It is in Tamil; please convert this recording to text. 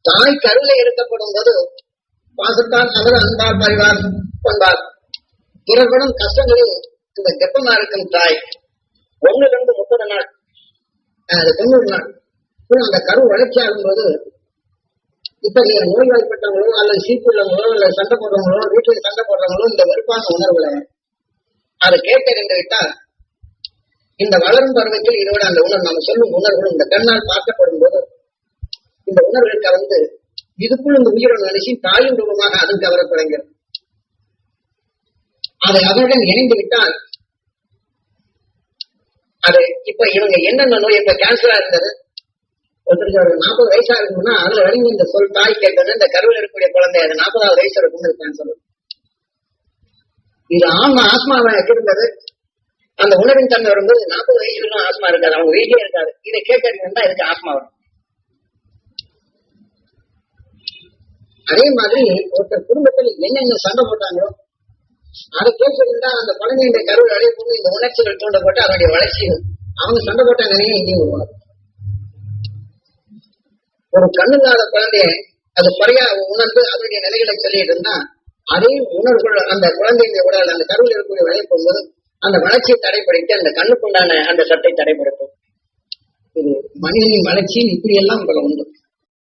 தாய் கருவில இருக்கப்படும் போது பாசத்தால் அல்லது அன்பால் பரிவார் கொண்டார் பிறகுடன் கஷ்டங்களில் இந்த கர்ப்பமா இருக்கும் தாய் 1-30 நாள் 90 நாள் அந்த கரு வளர்ச்சி ஆகும்போது இத்தகைய நோய்வாய்ப்பட்டவங்களோ அல்லது சீப்புள்ளவங்களோ அல்லது சண்டை போடுறவங்களோ வீட்டில் சண்டை போடுறவங்களோ இந்த வெறுப்பான உணர்வுகளை அதை கேட்டறிந்து விட்டால் இந்த வளரும் பருவத்தில் இதோட அந்த உணர்வு நம்ம சொல்லும் உணர்வுகளும் இந்த கண்ணால் பார்க்கப்படும் போது இந்த உணர்வுகள் கலந்து இதுக்குள் இந்த உயிரோட நினைச்சு தாயின் ரூபமாக அதுவும் கவர தொடங்கிறது. அதை அவருடன் இணைந்து விட்டால் அது இப்ப இவங்க என்னென்ன நோய் இப்ப கேன்சரா இருந்தது ஒருத்தருக்கு ஒரு 40 வயசா இருக்கும்னா அதுல வரைக்கும் இந்த சொல் தாய் கேட்டது இந்த கருவில் இருக்கக்கூடிய குழந்தை அது 40வது வயசு இருக்கும் கேன்சர். இது ஆஸ்மாவை இருந்தது அந்த உணர்வின் தன்மை வரும்போது 40 வயசுல ஆஸ்மா இருக்காது, அவங்க வீட்டிலே இருக்காது. இதை கேட்டா இதுக்கு ஆஸ்மா வரும். அதே மாதிரி ஒருத்தர் குடும்பத்தில் என்னென்ன சண்டை போட்டாங்களோ அதை கேட்கறதுனா அந்த குழந்தைய கருவில் அடைய போது இந்த உணர்ச்சிகள் தூண்டப்பட்டு அதனுடைய வளர்ச்சிகள் அவங்க சண்டை போட்டாங்கன்னே இங்கேயும் உருவாகும். ஒரு கண்ணில்லாத குழந்தைய அது குறையா உணர்ந்து அதனுடைய நிலைகளை சொல்லிட்டு இருந்தா அதே உணர்வுகள் அந்த குழந்தைய உடல் அந்த கருவில் இருக்கக்கூடிய வளைய போகும்போது அந்த வளர்ச்சியை தடைப்படுத்தி அந்த கண்ணுக்குண்டான அந்த சட்டை தடைப்படுத்தும். இது மனிதனின் வளர்ச்சியில் இப்படி எல்லாம் உண்டு.